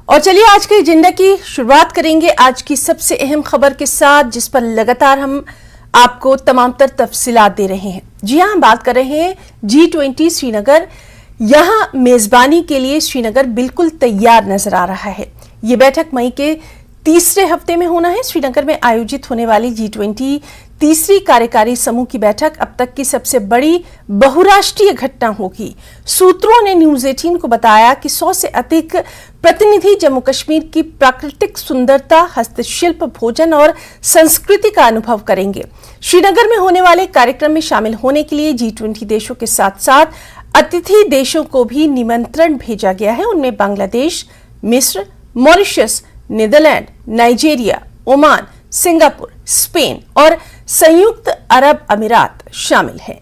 और चलिए आज के एजेंडा की शुरुआत करेंगे आज की सबसे अहम खबर के साथ, जिस पर लगातार हम आपको तमाम तर तफसीलात दे रहे हैं। जी हां, हम बात कर रहे हैं G20 श्रीनगर। यहां मेजबानी के लिए श्रीनगर बिल्कुल तैयार नजर आ रहा है। ये बैठक मई के तीसरे हफ्ते में होना है। श्रीनगर में आयोजित होने वाली G20 तीसरी कार्यकारी समूह की बैठक अब तक की सबसे बड़ी बहुराष्ट्रीय घटना होगी। सूत्रों ने न्यूज़ 18 को बताया कि 100 से अधिक प्रतिनिधि जम्मू कश्मीर की प्राकृतिक सुंदरता, हस्तशिल्प, भोजन और संस्कृति का अनुभव करेंगे। श्रीनगर में होने वाले कार्यक्रम में शामिल होने के लिए G20 देशों के साथ साथ अतिथि देशों को भी निमंत्रण भेजा गया है। उनमें बांग्लादेश, मिस्र, Mauritius, Netherlands, Nigeria, Oman, Singapore, Spain और संयुक्त अरब अमीरात शामिल हैं।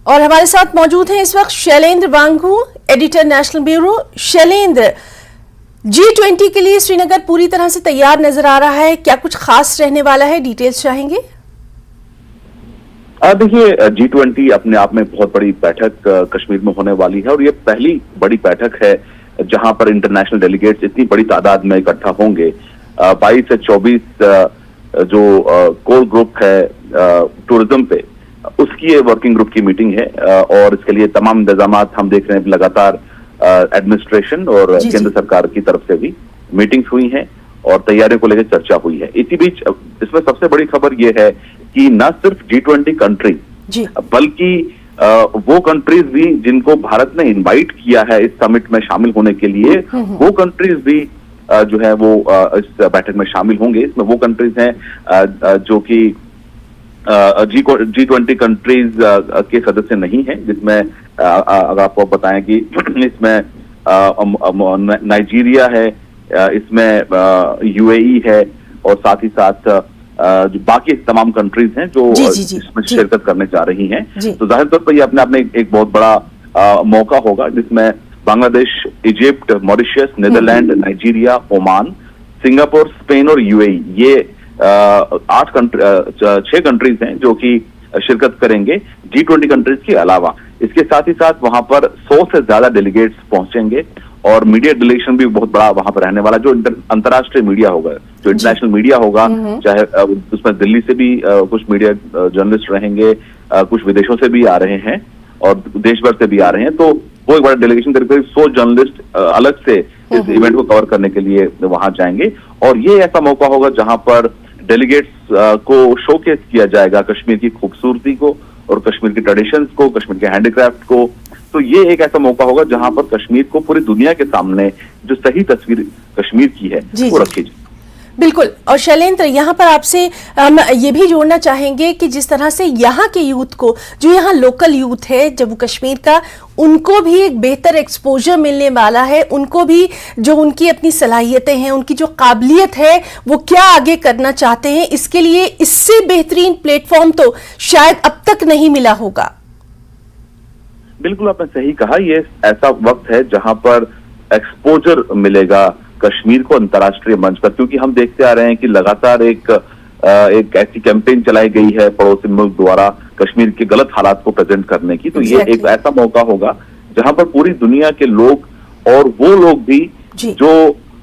और हमारे साथ मौजूद हैं इस वक्त शैलेंद्र वांगू, editor national bureau. Shailendra, G20 के लिए श्रीनगर पूरी तरह से तैयार नजर आ रहा है, क्या कुछ खास रहने वाला है? डिटेल्स चाहेंगे? देखिए, G20 अपने आप में बहुत बड़ी बैठक कश्मीर में होने वाली है और ये पहली बड़ी बैठक है जहां पर इंटरनेशनल डेलीगेट्स इतनी बड़ी तादाद में इकट्ठा होंगे। 22 से 24 जो कोर ग्रुप है टूरिज्म पे, उसकी ये वर्किंग ग्रुप की मीटिंग है और इसके लिए तमाम इंतजाम हम देख रहे हैं। लगातार एडमिनिस्ट्रेशन और केंद्र सरकार की तरफ से भी मीटिंग्स हुई हैं और तैयारियों को लेकर चर्चा हुई है। इसी बीच इसमें सबसे बड़ी खबर यह है कि न सिर्फ G20 कंट्री बल्कि वो कंट्रीज भी जिनको भारत ने इनवाइट किया है इस समिट में शामिल होने के लिए, वो कंट्रीज भी जो है वो इस बैठक में शामिल होंगे। इसमें वो कंट्रीज हैं जो कि G20 कंट्रीज के सदस्य नहीं हैं, जिसमें अगर आपको बताएं कि इसमें नाइजीरिया है, इसमें UAE है और साथ ही साथ जो बाकी तमाम कंट्रीज हैं जो इसमें शिरकत करने जा रही हैं। तो जाहिर तौर पर ये अपने आप में एक बहुत बड़ा मौका होगा, जिसमें Bangladesh, Egypt, Mauritius, Netherlands, Nigeria, Oman, Singapore, Spain और UAE, ये 6 कंट्रीज हैं जो कि शिरकत करेंगे G20 कंट्रीज के अलावा। इसके साथ ही साथ वहां पर 100 से ज्यादा डेलीगेट्स पहुंचेंगे और मीडिया डेलीगेशन भी बहुत बड़ा वहां पर रहने वाला, जो अंतर्राष्ट्रीय मीडिया होगा, जो इंटरनेशनल मीडिया होगा, चाहे उसमें दिल्ली से भी कुछ मीडिया जर्नलिस्ट रहेंगे, कुछ विदेशों से भी आ रहे हैं और देश भर से भी आ रहे हैं। तो वो एक बड़ा डेलीगेशन करीब 100 जर्नलिस्ट अलग से इस इवेंट को कवर करने के लिए वहां जाएंगे और ये ऐसा मौका होगा जहां पर डेलीगेट्स को शोकेस किया जाएगा कश्मीर की खूबसूरती को और कश्मीर की ट्रेडिशंस को, कश्मीर के हैंडीक्राफ्ट को। तो ये एक ऐसा मौका होगा जहां पर कश्मीर को पूरी दुनिया के सामने जो सही तस्वीर कश्मीर की है वो रखी जाए। बिल्कुल। और शैलेंद्र, यहाँ पर आपसे हम ये भी जोड़ना चाहेंगे कि जिस तरह से यहाँ के यूथ को, जो यहाँ लोकल यूथ है जम्मू कश्मीर का, उनको भी एक बेहतर एक्सपोजर मिलने वाला है। उनको भी जो उनकी अपनी सलाहियतें हैं, उनकी जो काबिलियत है, वो क्या आगे करना चाहते हैं, इसके लिए इससे बेहतरीन प्लेटफॉर्म तो शायद अब तक नहीं मिला होगा। बिल्कुल, आपने सही कहा। ये ऐसा वक्त है जहां पर एक्सपोजर मिलेगा कश्मीर को अंतर्राष्ट्रीय मंच पर, क्योंकि हम देखते आ रहे हैं कि लगातार एक ऐसी कैंपेन चलाई गई है पड़ोसी मुल्क द्वारा कश्मीर के गलत हालात को प्रेजेंट करने की। तो ये एक ऐसा मौका होगा जहां पर पूरी दुनिया के लोग और वो लोग भी जो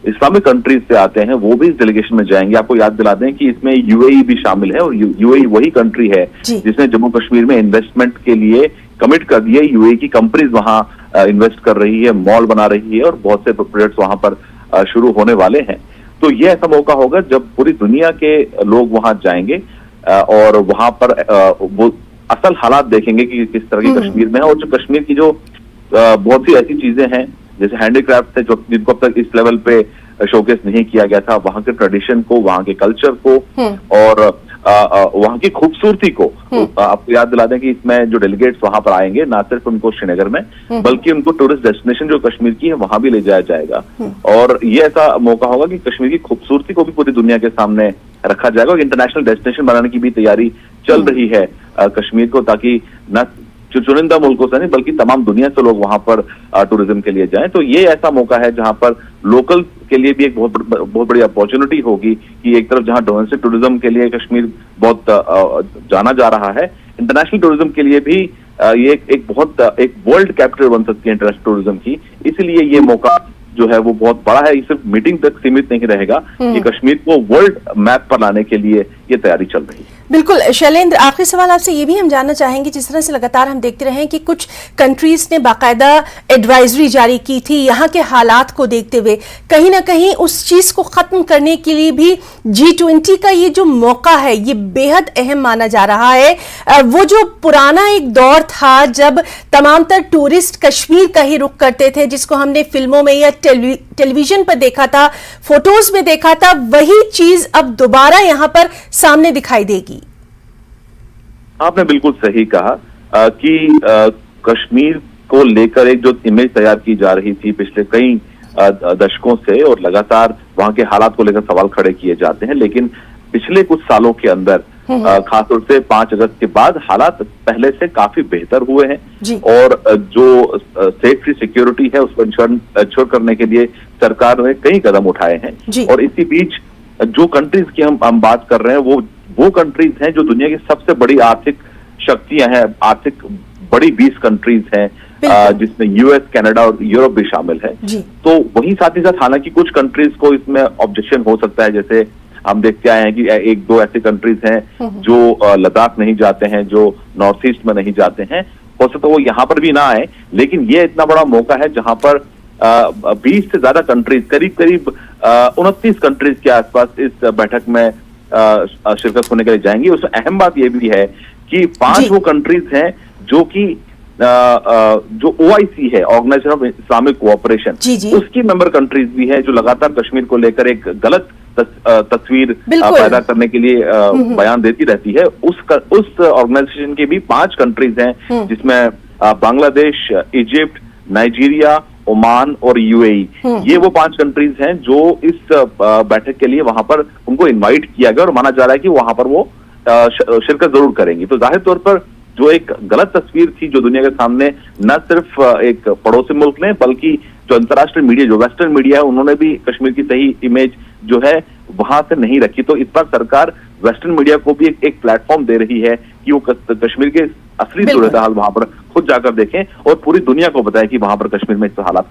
इस्लामिक कंट्रीज से आते हैं वो भी इस डेलीगेशन में जाएंगे। आपको याद दिला दें कि इसमें UAE भी शामिल है और UAE वही कंट्री है जिसने जम्मू कश्मीर में इन्वेस्टमेंट के लिए कमिट कर दिए। UAE की कंपनीज वहां इन्वेस्ट कर रही है, मॉल बना रही है और बहुत से प्रोजेक्ट्स वहां पर शुरू होने वाले हैं। तो ये ऐसा मौका होगा जब पूरी दुनिया के लोग वहां जाएंगे और वहां पर वो असल हालात देखेंगे कि किस तरह की कश्मीर में है। और जो कश्मीर की जो बहुत सी ऐसी चीजें हैं जैसे हैंडीक्राफ्ट है जिनको अब तक इस लेवल पे शोकेस नहीं किया गया था, वहां के ट्रेडिशन को, वहां के कल्चर को और वहां की खूबसूरती को। आपको याद दिला दें कि इसमें जो डेलीगेट्स वहां पर आएंगे, ना सिर्फ उनको श्रीनगर में बल्कि उनको टूरिस्ट डेस्टिनेशन जो कश्मीर की है वहां भी ले जाया जाएगा। और ये ऐसा मौका होगा कि कश्मीर की खूबसूरती को भी पूरी दुनिया के सामने रखा जाएगा और इंटरनेशनल डेस्टिनेशन बनाने की भी तैयारी चल रही है कश्मीर को, ताकि न चुनिंदा मुल्कों से नहीं बल्कि तमाम दुनिया से लोग वहां पर टूरिज्म के लिए जाएं। तो ये ऐसा मौका है जहां पर लोकल के लिए भी एक बहुत बड़ी अपॉर्चुनिटी होगी कि एक तरफ जहां डोमेस्टिक टूरिज्म के लिए कश्मीर बहुत जाना जा रहा है, इंटरनेशनल टूरिज्म के लिए भी ये एक वर्ल्ड कैपिटल बन सकती है इंटरनेशनल टूरिज्म की। इसलिए ये मौका जो है वो बहुत बड़ा है। ये सिर्फ मीटिंग तक सीमित नहीं रहेगा, ये कश्मीर को वर्ल्ड मैप पर लाने के लिए ये तैयारी चल रही है। बिल्कुल शैलेंद्र, आखिरी सवाल आपसे ये भी हम जानना चाहेंगे, जिस तरह से लगातार हम देखते रहे हैं कि कुछ कंट्रीज ने बाकायदा एडवाइजरी जारी की थी यहाँ के हालात को देखते हुए, कहीं ना कहीं उस चीज को खत्म करने के लिए भी G20 का ये जो मौका है ये बेहद अहम माना जा रहा है। वो जो पुराना एक दौर था जब तमाम तर टूरिस्ट कश्मीर का ही रुख करते थे, जिसको हमने फिल्मों में या टेलीविजन पर देखा था, फोटोज में देखा था, वही चीज अब दोबारा यहाँ पर सामने दिखाई देगी। आपने बिल्कुल सही कहा कि कश्मीर को लेकर एक जो इमेज तैयार की जा रही थी पिछले कई दशकों से, और लगातार वहां के हालात को लेकर सवाल खड़े किए जाते हैं, लेकिन पिछले कुछ सालों के अंदर खासतौर से 5 अगस्त के बाद हालात पहले से काफी बेहतर हुए हैं और जो सेफ्टी सिक्योरिटी है उसको इंश्योर करने के लिए सरकार ने कई कदम उठाए हैं। और इसी बीच जो कंट्रीज की हम बात कर रहे हैं वो कंट्रीज हैं जो दुनिया की सबसे बड़ी आर्थिक शक्तियां हैं, आर्थिक बड़ी 20 कंट्रीज हैं, जिसमें यूएस, कनाडा और यूरोप भी शामिल है। तो वहीं साथ ही साथ हालांकि कुछ कंट्रीज को इसमें ऑब्जेक्शन हो सकता है, जैसे हम देखते आए हैं कि 1-2 ऐसे कंट्रीज हैं जो लद्दाख नहीं जाते हैं, जो नॉर्थ ईस्ट में नहीं जाते हैं, हो सकता है वो यहाँ पर भी ना आए, लेकिन ये इतना बड़ा मौका है जहां पर 20 से ज्यादा कंट्रीज, करीब 29 कंट्रीज के आसपास इस बैठक में शिरकत होने के लिए जाएंगी। उसमें अहम बात यह भी है कि 5 वो कंट्रीज हैं जो कि जो OIC है, ऑर्गेनाइजेशन ऑफ इस्लामिक कोऑपरेशन, उसकी मेंबर कंट्रीज भी है जो लगातार कश्मीर को लेकर एक गलत तस्वीर पैदा करने के लिए बयान देती रहती है। उस ऑर्गेनाइजेशन के भी 5 कंट्रीज हैं, जिसमें बांग्लादेश, इजिप्ट, नाइजीरिया, ओमान और UAE। ये वो 5 कंट्रीज हैं जो इस बैठक के लिए वहां पर उनको इनवाइट किया गया और माना जा रहा है कि वहां पर वो शिरकत जरूर करेंगी। तो जाहिर तौर पर जो एक गलत तस्वीर थी जो दुनिया के सामने न सिर्फ एक पड़ोसी मुल्क ने, बल्कि जो अंतर्राष्ट्रीय मीडिया, जो वेस्टर्न मीडिया है, उन्होंने भी कश्मीर की सही इमेज जो है वहां से नहीं रखी। तो इस बार सरकार वेस्टर्न मीडिया को भी एक प्लेटफॉर्म दे रही है कि वो कश्मीर के असली सूरत हाल वहां पर खुद जाकर देखें और पूरी दुनिया को बताएं कि वहां पर कश्मीर में इस हालात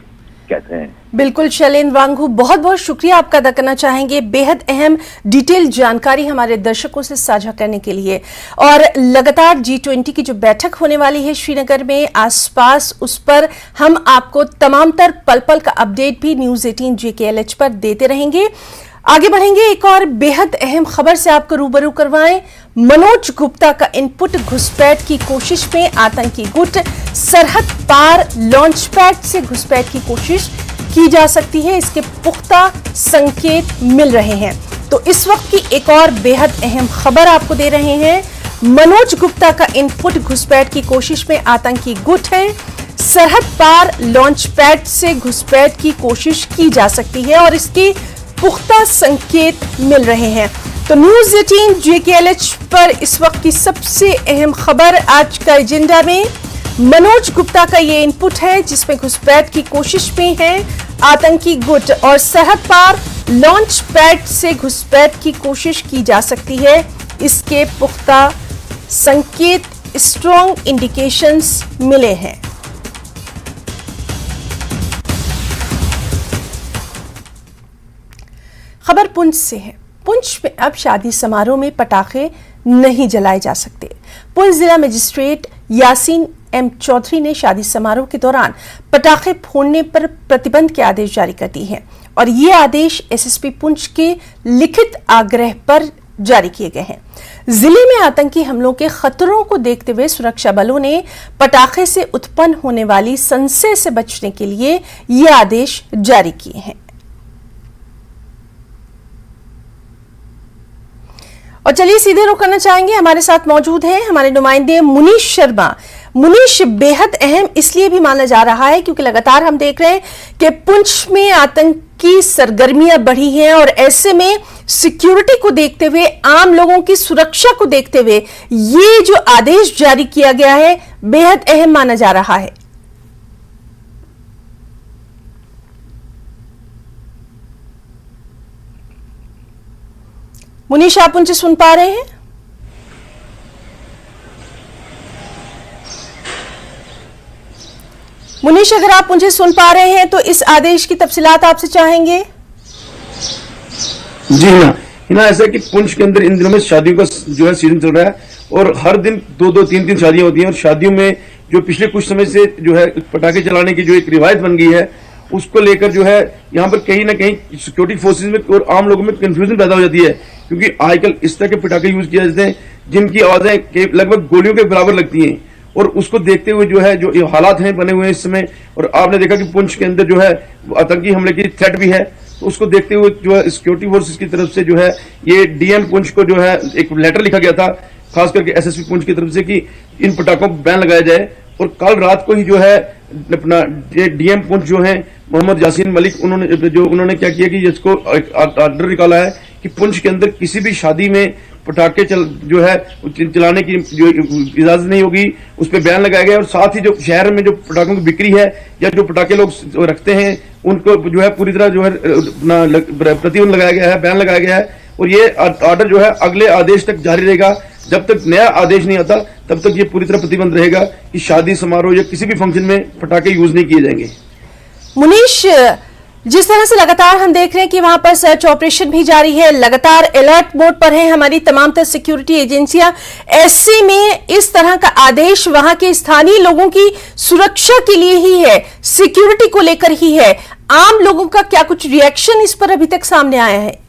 कैसे हैं। बिल्कुल शैलेंद्र वांगू, बहुत बहुत शुक्रिया आपका अदा करना चाहेंगे बेहद अहम डिटेल जानकारी हमारे दर्शकों से साझा करने के लिए। और लगातार G20 की जो बैठक होने वाली है श्रीनगर में आसपास, उस पर हम आपको तमाम तर पल पल का अपडेट भी न्यूज 18 JKLH पर देते रहेंगे। आगे बढ़ेंगे, एक और बेहद अहम खबर से आपको रूबरू करवाएं। मनोज गुप्ता का इनपुट, घुसपैठ की कोशिश में आतंकी गुट, सरहद पार लॉन्च पैड से घुसपैठ की कोशिश की जा सकती है, इसके पुख्ता संकेत मिल रहे हैं। तो इस वक्त की एक और बेहद अहम खबर आपको दे रहे हैं। मनोज गुप्ता का इनपुट, घुसपैठ की कोशिश में आतंकी गुट है, सरहद पार लॉन्च पैड से घुसपैठ की कोशिश की जा सकती है और इसकी पुख्ता संकेत मिल रहे हैं। तो न्यूज 18 JKLH पर इस वक्त की सबसे अहम खबर आज का एजेंडा में मनोज गुप्ता का ये इनपुट है, जिसमें घुसपैठ की कोशिश में है आतंकी गुट और सरहद पार लॉन्च पैड से घुसपैठ की कोशिश की जा सकती है, इसके पुख्ता संकेत, स्ट्रॉन्ग इंडिकेशंस मिले हैं। खबर पुंछ से है। पुंछ में अब शादी समारोह में पटाखे नहीं जलाए जा सकते। पुंछ जिला मजिस्ट्रेट यासीन M चौधरी ने शादी समारोह के दौरान पटाखे फोड़ने पर प्रतिबंध के आदेश जारी कर दिए हैं और ये आदेश SSP पुंछ के लिखित आग्रह पर जारी किए गए हैं। जिले में आतंकी हमलों के खतरों को देखते हुए सुरक्षा बलों ने पटाखे से उत्पन्न होने वाली संशय से बचने के लिए ये आदेश जारी किए हैं। और चलिए सीधे रुख करना चाहेंगे, हमारे साथ मौजूद हैं हमारे नुमाइंदे मुनीश शर्मा। मुनीश, बेहद अहम इसलिए भी माना जा रहा है क्योंकि लगातार हम देख रहे हैं कि पुंछ में आतंकी सरगर्मियां बढ़ी हैं और ऐसे में सिक्योरिटी को देखते हुए, आम लोगों की सुरक्षा को देखते हुए ये जो आदेश जारी किया गया है बेहद अहम माना जा रहा है। मुनीश, आप मुझे सुन पा रहे हैं? मुनीश, अगर आप मुझे सुन पा रहे हैं तो इस आदेश की तफसीलात आपसे चाहेंगे। जी हिना, ऐसा है कि पुंछ के अंदर इन दिनों में शादियों का जो है सीजन चल रहा है और हर दिन दो तीन शादियां होती हैं और शादियों में जो पिछले कुछ समय से जो है पटाखे चलाने की जो एक रिवायत बन गई है उसको लेकर जो है यहाँ पर कहीं ना कहीं सिक्योरिटी फोर्सेज में और आम लोगों में कंफ्यूजन पैदा हो जाती है, क्योंकि आजकल इस तरह के पटाखे यूज किए जाते हैं जिनकी आवाजें लगभग गोलियों के बराबर लगती हैं और उसको देखते हुए जो है जो ये हालात हैं बने हुए हैं इस समय, और आपने देखा कि पुंछ के अंदर जो है आतंकी हमले की थ्रेट भी है, तो उसको देखते हुए जो है सिक्योरिटी फोर्सेज की तरफ से जो है ये डीएम पुंछ को जो है एक लेटर लिखा गया था खास करके एसएसपी पुंछ की तरफ से कि इन पटाखों पर बैन लगाया जाए। और कल रात को ही जो है अपना डीएम पुंछ जो है मोहम्मद यासीन मलिक उन्होंने क्या किया कि इसको ऑर्डर निकाला है कि पुंछ के अंदर किसी भी शादी में पटाखे जो है चलाने की जो इजाजत नहीं होगी, उस पर बैन लगाया गया। और साथ ही जो शहर में जो पटाखों की बिक्री है या जो पटाखे लोग रखते हैं उनको जो है पूरी तरह जो है प्रतिबंध लगाया गया है, बैन लगाया गया है। और ये ऑर्डर जो है अगले आदेश तक जारी रहेगा, जब तक नया आदेश नहीं आता तब तक ये पूरी तरह प्रतिबंध रहेगा कि शादी समारोह या किसी भी फंक्शन में पटाखे यूज नहीं किए जाएंगे। मुनीश, जिस तरह से लगातार हम देख रहे हैं कि वहां पर सर्च ऑपरेशन भी जारी है, लगातार अलर्ट मोड पर है हमारी तमाम तर सिक्योरिटी एजेंसियां, ऐसे में इस तरह का आदेश वहां के स्थानीय लोगों की सुरक्षा के लिए ही है, सिक्योरिटी को लेकर ही है। आम लोगों का क्या कुछ रिएक्शन इस पर अभी तक सामने आया है?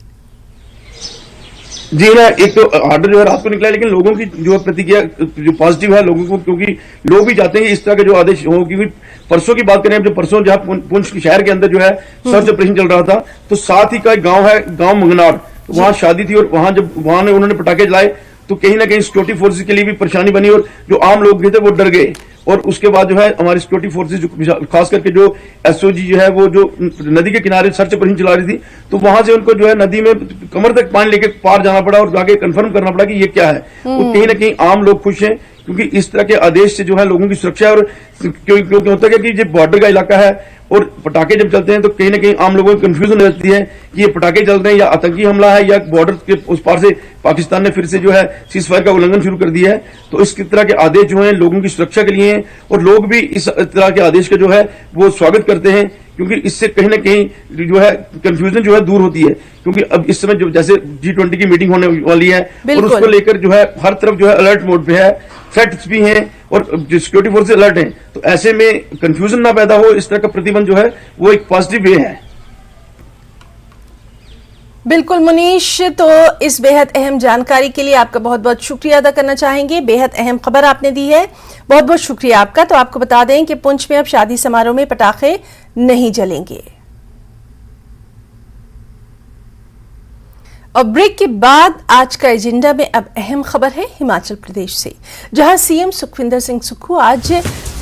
जी ना, एक तो ऑर्डर जो है रात को निकला है, लेकिन लोगों की जो प्रतिक्रिया जो पॉजिटिव है लोगों को, क्योंकि लोग भी चाहते हैं कि इस तरह के जो आदेश हो। क्योंकि परसों की बात करें, जो परसों जहां पुंछ शहर के अंदर जो है सर्च ऑपरेशन चल रहा था, तो साथ ही का एक गांव है, गांव मंगनार, तो वहां शादी थी और वहां जब उन्होंने पटाखे जलाए तो कहीं ना कहीं सिक्योरिटी फोर्सेज के लिए भी परेशानी बनी और जो आम लोग थे वो डर गए। और उसके बाद जो है हमारी सिक्योरिटी फोर्सेज खास करके जो एसओजी जो है वो जो नदी के किनारे सर्च ऑपरेशन चला रही थी, तो वहां से उनको जो है नदी में कमर तक पानी लेके पार जाना पड़ा और जाके कंफर्म करना पड़ा कि ये क्या है। तो कहीं ना कहीं आम लोग खुश हैं, क्योंकि इस तरह के आदेश से जो है लोगों की सुरक्षा, और क्योंकि होता है कि ये बॉर्डर का इलाका है और पटाखे जब चलते हैं तो कहीं ना कहीं आम लोगों को कंफ्यूजन हो जाती है कि ये पटाखे चल रहे हैं या आतंकी हमला है या बॉर्डर के उस पार से पाकिस्तान ने फिर से जो है सीज फायर का उल्लंघन शुरू कर दिया है। तो इस तरह के आदेश जो है लोगों की सुरक्षा के लिए हैं और लोग भी इस तरह के आदेश का जो है वो स्वागत करते हैं, क्योंकि इससे कहीं ना कहीं जो है कंफ्यूजन जो है दूर होती है। क्योंकि अब इस समय जो जैसे G20 की मीटिंग होने वाली है और उसको लेकर जो है हर तरफ जो है अलर्ट मोड पे है, थ्रेट्स भी हैं और जो सिक्योरिटी फोर्सेज अलर्ट हैं, तो ऐसे में कंफ्यूजन ना पैदा हो, इस तरह का प्रतिबंध जो है वो एक पॉजिटिव वे है। बिल्कुल मुनीश, तो इस बेहद अहम जानकारी के लिए आपका बहुत बहुत शुक्रिया अदा करना चाहेंगे। बेहद अहम खबर आपने दी है, बहुत बहुत शुक्रिया आपका। तो आपको बता दें कि पुंछ में अब शादी समारोह में पटाखे नहीं जलेंगे। और ब्रेक के बाद आज का एजेंडा में अब अहम खबर है हिमाचल प्रदेश से, जहां सीएम सुखविंदर सिंह सुक्खू आज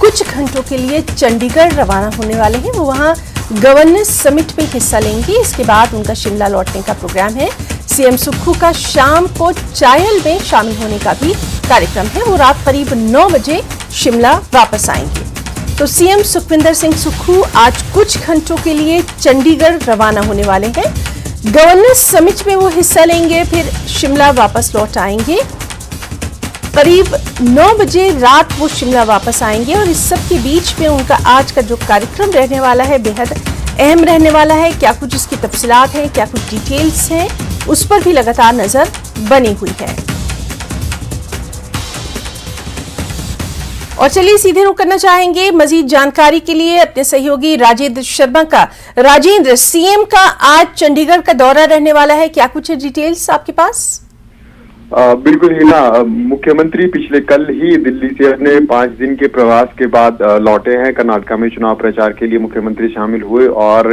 कुछ घंटों के लिए चंडीगढ़ रवाना होने वाले हैं। वो वहां गवर्नेंस समिट में हिस्सा लेंगे। इसके बाद उनका शिमला लौटने का प्रोग्राम है। सीएम सुक्खू का शाम को चायल में शामिल होने का भी कार्यक्रम है। वो रात करीब 9 बजे शिमला वापस आएंगे। तो सीएम सुखविंदर सिंह सुक्खू आज कुछ घंटों के लिए चंडीगढ़ रवाना होने वाले हैं। गवर्नेंस समिट में वो हिस्सा लेंगे, फिर शिमला वापस लौट आएंगे। करीब 9 बजे रात वो शिमला वापस आएंगे और इस सब के बीच में उनका आज का जो कार्यक्रम रहने वाला है बेहद अहम रहने वाला है। क्या कुछ इसकी तफसीलात हैं, क्या कुछ डिटेल्स हैं, उस पर भी लगातार नजर बनी हुई है। और चलिए सीधे रुख करना चाहेंगे मजीद जानकारी के लिए अपने सहयोगी राजेंद्र शर्मा का। राजेंद्र, सीएम का आज चंडीगढ़ का दौरा रहने वाला है, क्या कुछ डिटेल्स आपके पास? बिल्कुल हिना, मुख्यमंत्री पिछले कल ही दिल्ली से अपने 5 दिन के प्रवास के बाद लौटे हैं। कर्नाटका में चुनाव प्रचार के लिए मुख्यमंत्री शामिल हुए और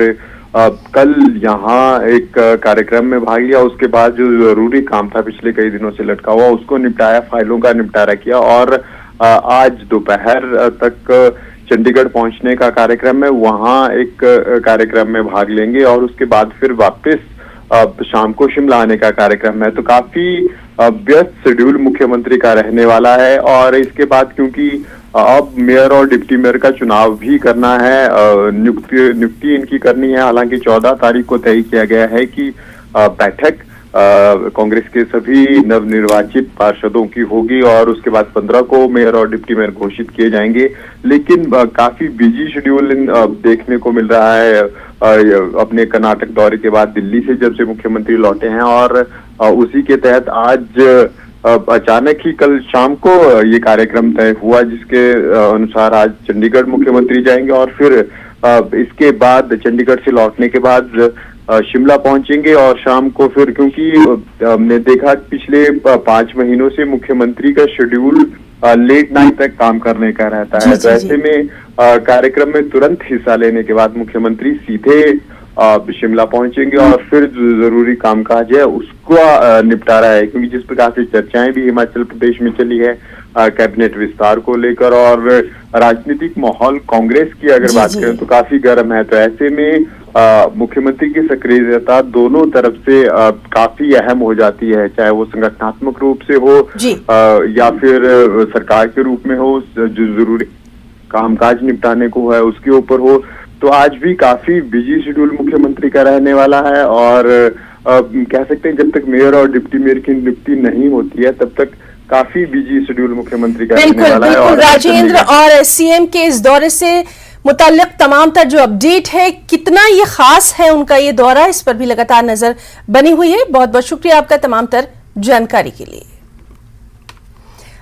कल यहाँ एक कार्यक्रम में भाग लिया। उसके बाद जो जरूरी काम था पिछले कई दिनों से लटका हुआ उसको निपटाया, फाइलों का निपटारा किया और आज दोपहर तक चंडीगढ़ पहुंचने का कार्यक्रम है। वहां एक कार्यक्रम में भाग लेंगे और उसके बाद फिर वापस शाम को शिमला आने का कार्यक्रम है। तो काफी व्यस्त शेड्यूल मुख्यमंत्री का रहने वाला है। और इसके बाद क्योंकि अब मेयर और डिप्टी मेयर का चुनाव भी करना है, नियुक्ति इनकी करनी है। हालांकि 14 तारीख को तय किया गया है कि बैठक कांग्रेस के सभी नवनिर्वाचित पार्षदों की होगी और उसके बाद 15 को मेयर और डिप्टी मेयर घोषित किए जाएंगे। लेकिन काफी बिजी शेड्यूल देखने को मिल रहा है अपने कर्नाटक दौरे के बाद दिल्ली से जब से मुख्यमंत्री लौटे हैं, और उसी के तहत आज अचानक ही कल शाम को ये कार्यक्रम तय हुआ, जिसके अनुसार आज चंडीगढ़ मुख्यमंत्री जाएंगे और फिर इसके बाद चंडीगढ़ से लौटने के बाद शिमला पहुंचेंगे और शाम को फिर, क्योंकि हमने देखा पिछले 5 महीनों से मुख्यमंत्री का शेड्यूल लेट नाइट तक काम करने का रहता है, तो ऐसे में कार्यक्रम में तुरंत हिस्सा लेने के बाद मुख्यमंत्री सीधे शिमला पहुंचेंगे और फिर जो जरूरी कामकाज है उसको निपटारा है, क्योंकि जिस प्रकार से चर्चाएं भी हिमाचल प्रदेश में चली है कैबिनेट विस्तार को लेकर, और राजनीतिक माहौल कांग्रेस की अगर बात करें तो काफी गर्म है, तो ऐसे में मुख्यमंत्री की सक्रियता दोनों तरफ से काफी अहम हो जाती है, चाहे वो संगठनात्मक रूप से हो या फिर सरकार के रूप में हो, जो जरूरी कामकाज निपटाने को है उसके ऊपर हो। तो आज भी काफी बिजी शेड्यूल मुख्यमंत्री का रहने वाला है, और कह सकते हैं जब तक मेयर और डिप्टी मेयर की नियुक्ति नहीं होती है तब तक काफी बिजी शेड्यूल मुख्यमंत्री का रहने वाला है। और राजेंद्र, और सीएम के इस दौरे से मुताल्लिक तमाम तर जो अपडेट है, कितना ये खास है उनका ये दौरा, इस पर भी लगातार नजर बनी हुई है। बहुत बहुत शुक्रिया आपका तमाम तर जानकारी के लिए।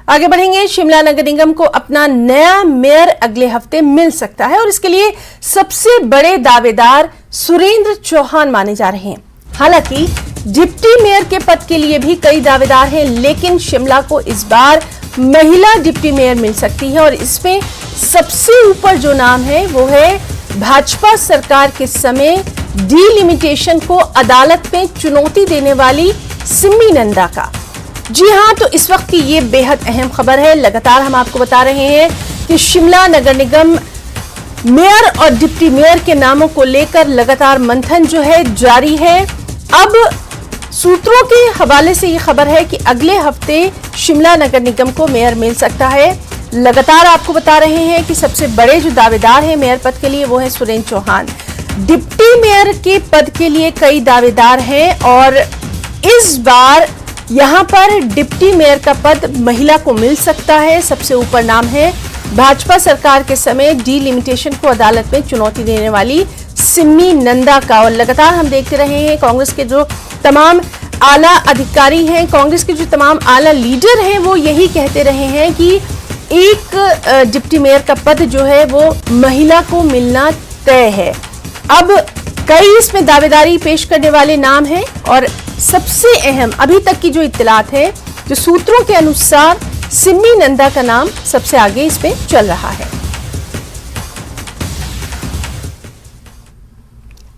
आगे बढ़ेंगे। शिमला नगर निगम को अपना नया मेयर अगले हफ्ते मिल सकता है और इसके लिए सबसे बड़े दावेदार सुरेंद्र चौहान माने जा रहे हैं। हालांकि डिप्टी मेयर के पद के लिए भी कई दावेदार हैं, लेकिन शिमला को इस बार महिला डिप्टी मेयर मिल सकती है और इसमें सबसे ऊपर जो नाम है वो है भाजपा सरकार के समय डीलिमिटेशन को अदालत में चुनौती देने वाली सिम्मी नंदा का। जी हां, तो इस वक्त की ये बेहद अहम खबर है। लगातार हम आपको बता रहे हैं कि शिमला नगर निगम मेयर और डिप्टी मेयर के नामों को लेकर लगातार मंथन जो है जारी है। अब सूत्रों के हवाले से ये खबर है कि अगले हफ्ते शिमला नगर निगम को मेयर मिल सकता है। लगातार आपको बता रहे हैं कि सबसे बड़े जो दावेदार हैं मेयर पद के लिए वो है सुरेंद्र चौहान। डिप्टी मेयर के पद के लिए कई दावेदार हैं और इस बार यहां पर डिप्टी मेयर का पद महिला को मिल सकता है। सबसे ऊपर नाम है भाजपा सरकार के समय डीलिमिटेशन को अदालत में चुनौती देने वाली सिम्मी नंदा का। और लगातार हम देखते रहे हैं कांग्रेस के जो तमाम आला अधिकारी हैं, कांग्रेस के जो तमाम आला लीडर हैं, वो यही कहते रहे हैं कि एक डिप्टी मेयर का पद जो है वो महिला को मिलना तय है। अब कई इसमें दावेदारी पेश करने वाले नाम हैं और सबसे अहम अभी तक की जो इत्तलात है, जो सूत्रों के अनुसार सिम्मी नंदा का नाम सबसे आगे इसमें चल रहा है।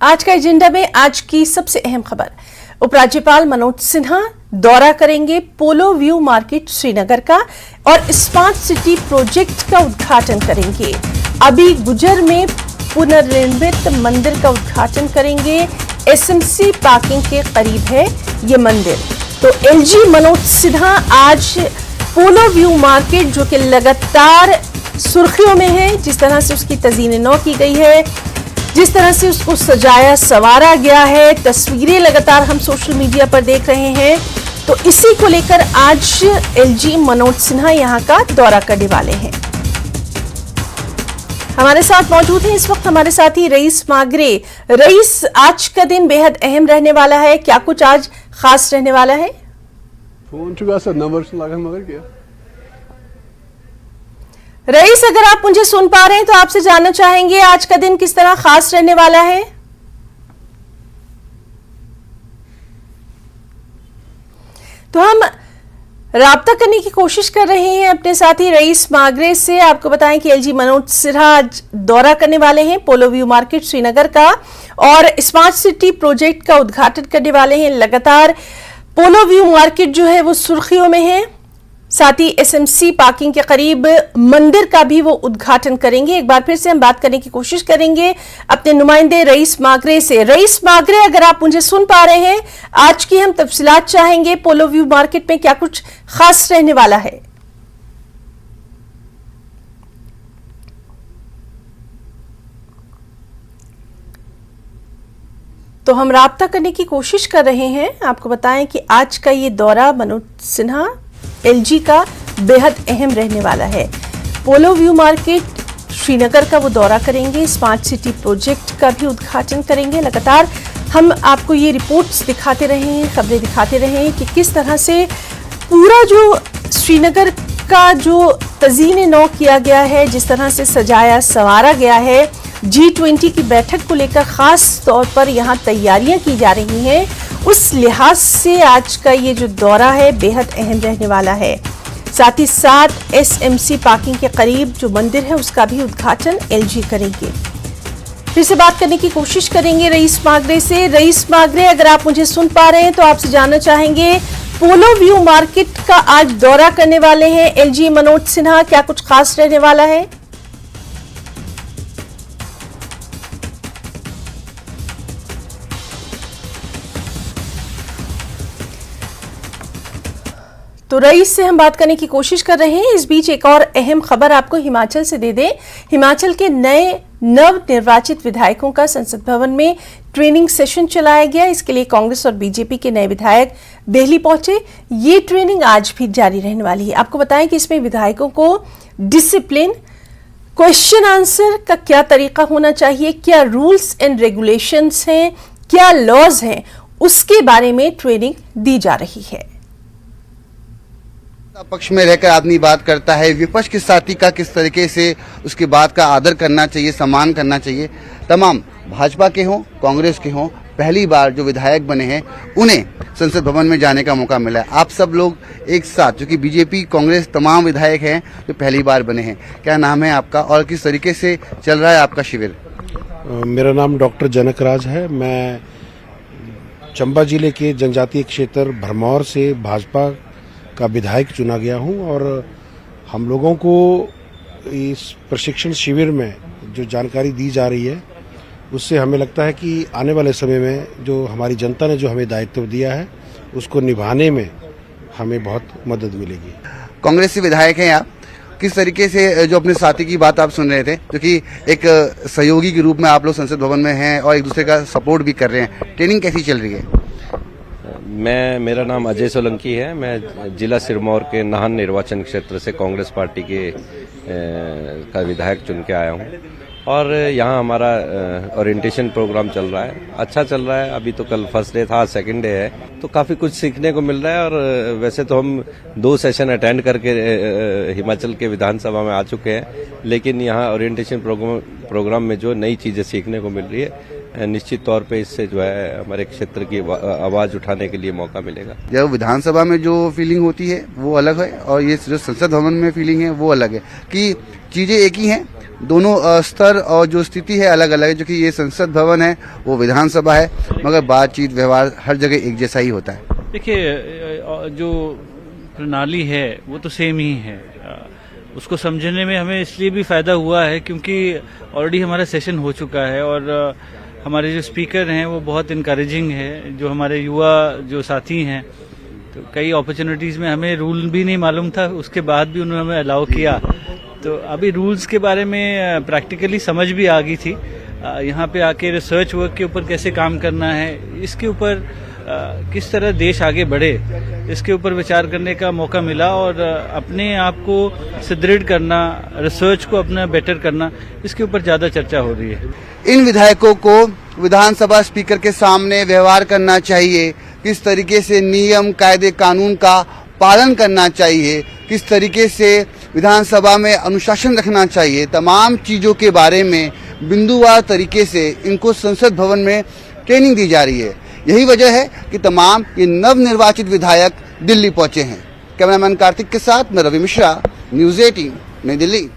आज का एजेंडा में आज की सबसे अहम खबर, उपराज्यपाल मनोज सिन्हा दौरा करेंगे पोलो व्यू मार्केट श्रीनगर का और स्मार्ट सिटी प्रोजेक्ट का उद्घाटन करेंगे। अभी गुजर में पुनर्निर्मित मंदिर का उद्घाटन करेंगे। एसएमसी पार्किंग के करीब है ये मंदिर। तो एलजी मनोज सिन्हा आज पोलो व्यू मार्केट, जो कि लगातार सुर्खियों में है, जिस तरह से उसकी तज़ीन नौ की गई है, जिस तरह से उसको सजाया संवारा गया है, तस्वीरें लगातार हम सोशल मीडिया पर देख रहे हैं, तो इसी को लेकर आज एलजी मनोज सिन्हा यहां का दौरा करने वाले हैं। हमारे साथ मौजूद हैं इस वक्त हमारे साथी रईस मागरे। रईस, आज का दिन बेहद अहम रहने वाला है, क्या कुछ आज खास रहने वाला है? फोन चुका सर नंबर लगा मगर क्या रईस, अगर आप मुझे सुन पा रहे हैं तो आपसे जानना चाहेंगे आज का दिन किस तरह खास रहने वाला है? तो हम राब्ता करने की कोशिश कर रहे हैं अपने साथी रईस मागरे से। आपको बताएं कि एलजी मनोज सिन्हा आज दौरा करने वाले हैं पोलो व्यू मार्केट श्रीनगर का और स्मार्ट सिटी प्रोजेक्ट का उद्घाटन करने वाले हैं। लगातार पोलो व्यू मार्केट जो है वो सुर्खियों में है, साथ ही एसएमसी पार्किंग के करीब मंदिर का भी वो उद्घाटन करेंगे। एक बार फिर से हम बात करने की कोशिश करेंगे अपने नुमाइंदे रईस मागरे से। रईस मागरे, अगर आप मुझे सुन पा रहे हैं, आज की हम तफसीलात चाहेंगे। पोलो व्यू मार्केट में क्या कुछ खास रहने वाला है? तो हम राब्ता करने की कोशिश कर रहे हैं। आपको बताएं कि आज का ये दौरा मनोज सिन्हा एलजी का बेहद अहम रहने वाला है। पोलो व्यू मार्केट श्रीनगर का वो दौरा करेंगे, स्मार्ट सिटी प्रोजेक्ट का भी उद्घाटन करेंगे। लगातार हम आपको ये रिपोर्ट्स दिखाते रहे हैं, खबरें दिखाते रहे हैं कि किस तरह से पूरा जो श्रीनगर का जो तज़ीन नौ किया गया है, जिस तरह से सजाया संवारा गया है। G20 की बैठक को लेकर खास तौर पर यहाँ तैयारियां की जा रही हैं। उस लिहाज से आज का ये जो दौरा है बेहद अहम रहने वाला है। साथ ही साथ SMC पार्किंग के करीब जो मंदिर है उसका भी उद्घाटन एलजी करेंगे। फिर से बात करने की कोशिश करेंगे रईस मागरे से। रईस मागरे, अगर आप मुझे सुन पा रहे हैं तो आपसे जानना चाहेंगे, पोलो व्यू मार्केट का आज दौरा करने वाले हैं एलजी मनोज सिन्हा, क्या कुछ खास रहने वाला है? तो रईस से हम बात करने की कोशिश कर रहे हैं। इस बीच एक और अहम खबर आपको हिमाचल से दे दें। हिमाचल के नए नव निर्वाचित विधायकों का संसद भवन में ट्रेनिंग सेशन चलाया गया। इसके लिए कांग्रेस और बीजेपी के नए विधायक दिल्ली पहुंचे। ये ट्रेनिंग आज भी जारी रहने वाली है। आपको बताएं कि इसमें विधायकों को डिसिप्लिन, क्वेश्चन आंसर का क्या तरीका होना चाहिए, क्या रूल्स एंड रेगुलेशंस हैं, क्या लॉज हैं, उसके बारे में ट्रेनिंग दी जा रही है। पक्ष में रहकर आदमी बात करता है, विपक्ष के साथी का किस तरीके से उसकी बात का आदर करना चाहिए, सम्मान करना चाहिए। तमाम भाजपा के हों, कांग्रेस के हों, पहली बार जो विधायक बने हैं उन्हें संसद भवन में जाने का मौका मिला है। आप सब लोग एक साथ, जो कि बीजेपी, कांग्रेस तमाम विधायक हैं जो पहली बार बने हैं, क्या नाम है आपका और किस तरीके से चल रहा है आपका शिविर? मेरा नाम डॉक्टर जनकराज है। मैं चंबा जिले के जनजातीय क्षेत्र भरमौर से भाजपा का विधायक चुना गया हूं और हम लोगों को इस प्रशिक्षण शिविर में जो जानकारी दी जा रही है उससे हमें लगता है कि आने वाले समय में जो हमारी जनता ने जो हमें दायित्व दिया है उसको निभाने में हमें बहुत मदद मिलेगी। कांग्रेस से विधायक हैं आप, किस तरीके से जो अपने साथी की बात आप सुन रहे थे, जो कि एक सहयोगी के रूप में आप लोग संसद भवन में हैं और एक दूसरे का सपोर्ट भी कर रहे हैं, ट्रेनिंग कैसी चल रही है? मेरा नाम अजय सोलंकी है। मैं जिला सिरमौर के नाहन निर्वाचन क्षेत्र से कांग्रेस पार्टी के का विधायक चुन के आया हूं और यहाँ हमारा ओरिएंटेशन प्रोग्राम चल रहा है। अच्छा चल रहा है। अभी तो कल फर्स्ट डे था, सेकंड डे है, तो काफ़ी कुछ सीखने को मिल रहा है। और वैसे तो हम 2 सेशन अटेंड करके हिमाचल के विधानसभा में आ चुके हैं, लेकिन यहाँ ओरिएंटेशन प्रोग्राम में जो नई चीज़ें सीखने को मिल रही है, निश्चित तौर पे इससे जो है हमारे क्षेत्र की आवाज उठाने के लिए मौका मिलेगा। जब विधानसभा में जो फीलिंग होती है वो अलग है और ये जो संसद भवन में फीलिंग है वो अलग है, कि चीजें एक ही हैं, दोनों स्तर और जो स्थिति है अलग अलग है। जो कि ये संसद भवन है वो विधानसभा है, मगर बातचीत व्यवहार हर जगह एक जैसा ही होता है। देखिए, जो प्रणाली है वो तो सेम ही है। उसको समझने में हमें इसलिए भी फायदा हुआ है क्योंकि ऑलरेडी हमारा सेशन हो चुका है और हमारे जो स्पीकर हैं वो बहुत इनकरेजिंग है। जो हमारे युवा जो साथी हैं, तो कई अपॉर्चुनिटीज़ में हमें रूल भी नहीं मालूम था, उसके बाद भी उन्होंने हमें अलाउ किया। तो अभी रूल्स के बारे में प्रैक्टिकली समझ भी आ गई थी। यहाँ पे आके रिसर्च वर्क के ऊपर कैसे काम करना है, इसके ऊपर किस तरह देश आगे बढ़े, इसके ऊपर विचार करने का मौका मिला और अपने आप को सुदृढ़ करना, रिसर्च को अपना बेटर करना, इसके ऊपर ज़्यादा चर्चा हो रही है। इन विधायकों को विधानसभा स्पीकर के सामने व्यवहार करना चाहिए, किस तरीके से नियम, कायदे, कानून का पालन करना चाहिए, किस तरीके से विधानसभा में अनुशासन रखना चाहिए, तमाम चीज़ों के बारे में बिंदुवार तरीके से इनको संसद भवन में ट्रेनिंग दी जा रही है। यही वजह है कि तमाम ये नवनिर्वाचित विधायक दिल्ली पहुंचे हैं। कैमरामैन कार्तिक के साथ मैं रवि मिश्रा, न्यूज़ 18, नई दिल्ली।